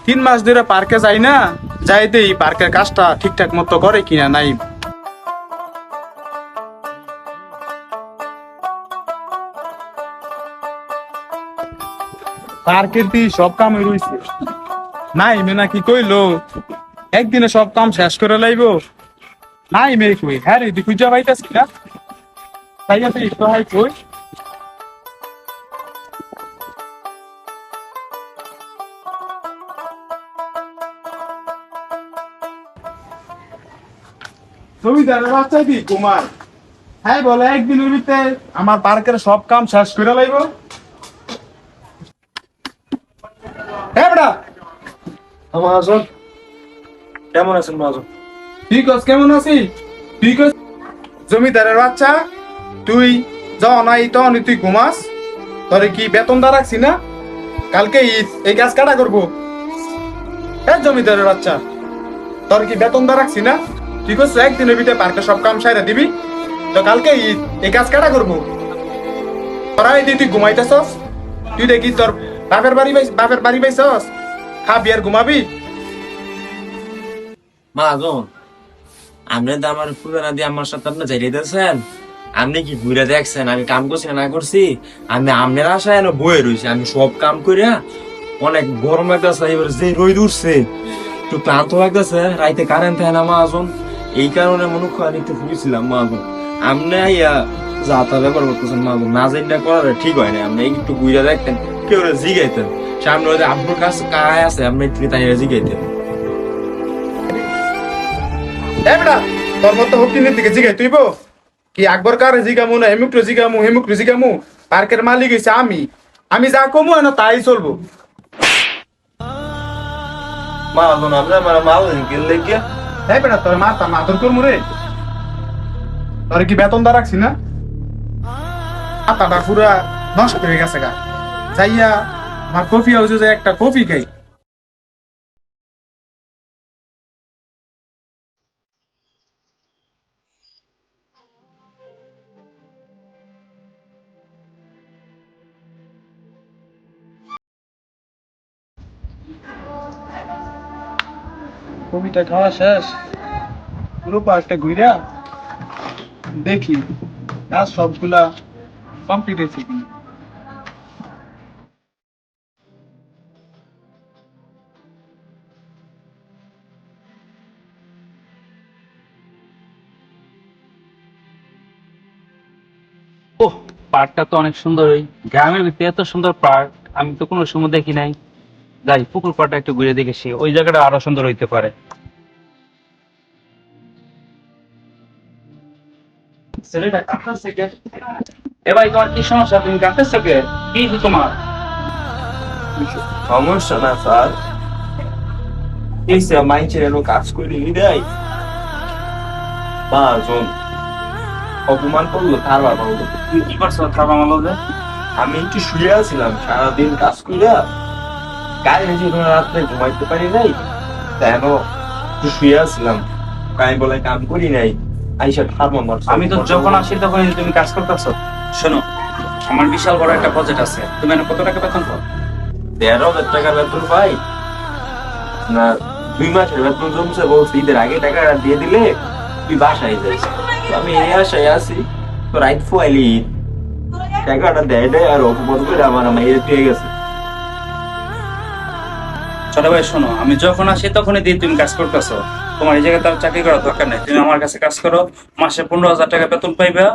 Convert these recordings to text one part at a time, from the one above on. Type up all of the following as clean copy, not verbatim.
3 মাস ধরে পার্কে যাই না, যাইতে এই পার্কের কাজটা ঠিকঠাক মতো করে কিনা নাই। পার্কের দি সব কাম রইছে নাই মে নাকি কইলো একদিনে সব কাম শেষ করে লাইব। নাই মে কই হ্যাঁ রে তুই খুঁজা পাইতাস কিনা, তাই আছে তো হাই কই। জমিদারের বাচ্চা দি কুমার, হ্যাঁ বলে একদিনের ভিতরে আমার পার্কের সব কাম শেষ করে লাইব। হ্যাঁ বেটা মহাজন কেমন আছেন মহাজন? ঠিক আছে, কেমন আছিস? ঠিক আছে জমিদারের বাচ্চা, তুই যাও নাই তখন তুই ঘুমাস, তোর কি বেতন দা রাখছি না? কালকে ঈদ, এই কাজ কাটা করবো। হ্যাঁ জমিদারের বাচ্চা, তোর কি বেতন দা রাখছি না? ঠিক আছে একদিনের ভিতরে পার্কে সব কাম সাইরা দিবি, তো কালকে ঈদ, এই কাজ কাটা করবো। তোরা এই তুই ঘুমাইতেছস, তুই দেখি তোর বাপের বাড়ি পাইছস, খাবি আর ঘুমাবি। মহাজন আপনি তো আমার পুরানা দিয়ে আমার সাথে আপনি যাইতেছেন, আপনি কি ঘুরে দেখছেন আমি কাম করছি না করছি? আমি আপনার আশায় এনে বয়ে রয়েছি, আমি সব কাম করিয়া অনেক গরম লাগতেছে, এবার যে রোদ উঠছে একটু ক্লান্ত লাগতেছে, রাইতে কারেন্ট থাকে না মহাজন, এই কারণে মনে করেন একটু ফুটেছিলাম মহাজন। আপনি ইয়া যাতা ব্যাপার করতেছেন মহাজন, না জানি করার ঠিক হয় না, আপনি একটু ঘুরে দেখতেন, কেউ জিগাইতেন সামনে ওদের আব্বুর কাছে কায় আছে, আপনি একটু তাই জিগাইতেন। তোর মতো হকিনের দিকে জিগাই তুইব কি আকবর কারে জিগামু না হেমুক জিগামু পার্কের মালিক হইছে আমি, আমি যা কমু না তাই চলবো। মহাজন আপনি আমার মাল কিনলে কি? হ্যাঁ বেটা তোর মাথা মাথর করমু রে, তোর কি বেতন দা রাখছি না? মাথাটা পুরা নষ্ট হয়ে গেছে গা, যাইয়া আমার কফি হাউসে যাই একটা কফি খাই। কফিটা খাওয়া শেষ, পুরো পার্কটা ঘুরা দেখি কাজ সবগুলা কমপ্লিট হয়েছে কিনা। ওহ, পার্কটা তো অনেক সুন্দর। ওই গ্রামের ভিতরে এত সুন্দর পার্ক আমি তো কোনো সময় দেখি নাই। যাই পুকুর পাড়টা একটু ঘুরে দেখেছি, ওই জায়গাটা আরো সুন্দর হইতে পারে। ছেলেটা কাঁদতেছে কে? এ ভাই তোমার কি সমস্যা, তুমি কাঁদতেছো কে? কি হইছে তোমার? সমস্যা না স্যার, এই সে মাইনছেন এলো কাজ করে দেয় মহাজন, অপমান করলো তার বাবা। তুমি কি করছো থাবা মালবে? আমি একটু শুয়ে আছিলাম সারাদিন কাজ কইরা, কাজ হয়েছে তোমার রাত্রে ঘুমাইতে পারি নাই, কেন একটু শুয়ে আছিলাম, কাই বলে কাম করি নাই, আইসা থার্মো মারছো। আমি তো যখন আসি তখন তুমি কাজ করতেছো। শোনো, আমার বিশাল বড় একটা প্রজেক্ট আছে, তুমি এনে কত টাকা বেতন পাও? 13,000 টাকা বেতন পাই না, 2 মাসের বেতন জমছে, বলছি ঈদের আগে টাকাটা দিয়ে দিলে তুই বাসায় যাইস। তো আমি এই আশায় আছি, তো রাইট ফুয়াইলি টাকাটা দেয় দেয় আর অপমান করে আমার মেয়ে পেয়ে গেছে। ছোট ভাই শোনো, আমি যখন আসি তখনই দিয়ে তুমি কাজ করতেছো, তোমার এই জায়গায় তার চাকরি করার দরকার নেই। তুমি আমার কাছে কাজ করো, মাসে 15,000 টাকা বেতন পাইবা,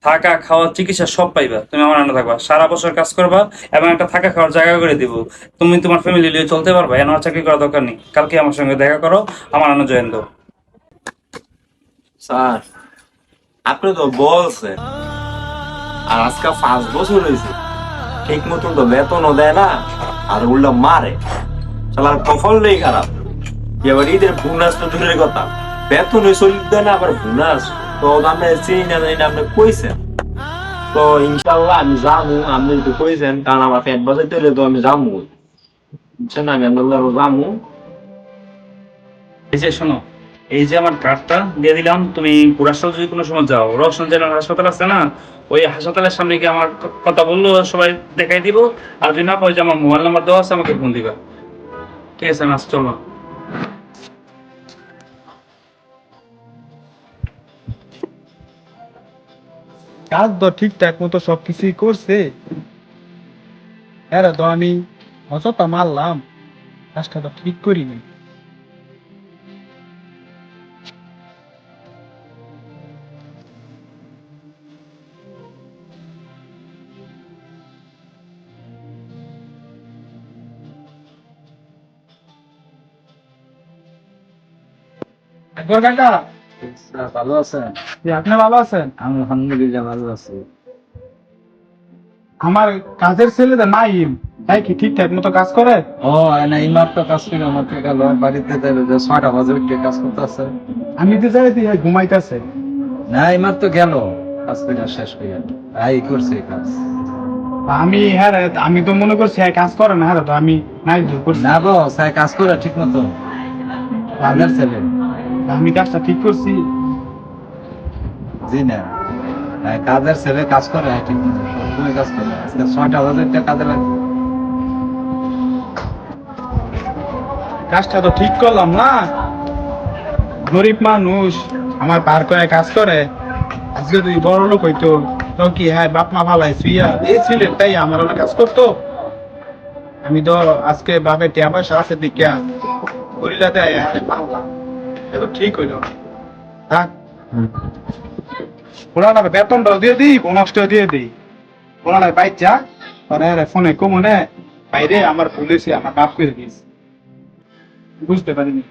থাকা খাওয়া চিকিৎসা সব পাইবা, তুমি আমার আন্ডারে থাকবা, সারা বছর কাজ করবা এবং একটা থাকা খাওয়ার জায়গা করে দিব, তুমি তোমার ফ্যামিলি নিয়ে চলতে পারবা। এখন আর চাকরি করার দরকার নেই, কালকে আমার সঙ্গে দেখা করো, আমার আন্ডারে জয়েন দাও। স্যার আপনি তো বলছেন, আর আজকে 5 বছর হয়েছে, ঠিক মতন তো বেতনও দেয় না, আর উল্টা মারে, শালার কফল নেই খারাপ। এবার ঈদের বোনাস তো দূরের কথা, বেতন চলিত দেয় না, আবার বোনাস তো আমরা চিনি না জানি না, আপনি কইছেন। তো ইনশাল্লাহ আমি যাবো, আপনি একটু কইছেন, কারণ আমার পেট বাজাইতে হলে তো আমি যাবো, বুঝছেন, আমি আপনার যাবো। এই যে শোনো, এই যে আমার কার্ডটা দিয়ে দিলাম, তুমি কুড়াশাল যদি কোনো সময় যাও, রওশন জেনারেল হাসপাতাল আছে না, ওই হাসপাতালের সামনে গিয়ে আমার কথা বললো সবাই দেখাই দিব। আর যদি না পাই, যে আমার মোবাইল নাম্বার দেওয়া আছে, আমাকে ফোন দিবা। ঠিক আছে মাছ চলো। কাজ তো ঠিকঠাক মতো সবকিছুই করছে, হ্যাঁ তো আমি অযথা মারলাম, কাজটা তো ঠিক করিনি। একবার কাকা, ভালো আছেন? জি, আপনি ভালো আছেন? আমি আলহামদুলিল্লাহ ভালো আছি। আমার কাজের ছেলেটা নাইম, তাই কি ঠিকঠাক মতো কাজ করে? ও না, এই মাত্র কাজ করে আমাকে গেল বাড়িতে, যাইলো যে 6টা বাজে উঠে কাজ করতেছে। আমি তো যাই দিয়ে ঘুমাইতেছে। না, এই মাত্র গেল কাজ করে শেষ করে এই করছে এই কাজ। আমি হ্যাঁ রে, আমি তো মনে করছি হ্যাঁ কাজ করে না, হ্যাঁ তো আমি নাই জোর করছি। না গো, সাই কাজ করে ঠিক মতো আপনার ছেলে। আমি কাজটা ঠিক করছি। জি না, হ্যাঁ, কাজের ছেলে কাজ করে ঠিক মতো, সবসময় কাজ করে। আজকে 6টা বাজে উঠে কাজে লাগবে। কাজটা তো ঠিক করলাম না, গরিব মানুষ আমার পার করে কাজ করে। আজকে যদি বড় লোক হইতো তো কি হ্যাঁ বাপ মা ভালাই শুইয়া এই ছিলেন তাই আমার অনেক কাজ করতো। আমি তো আজকে বাপের টিয়া পয়সা আছে দিকে করিলাতে পারলাম, এটা ঠিক হইল না। থাক, পুরানা বেতনটাও দিয়ে দিই, বোনাসটাও দিয়ে দিই। পুরানায় পাইছা পরে ফোনে কমনে বাইরে আমার পুলিশে আমার বাপ করে দিয়েছে, বুঝতে পারিনি।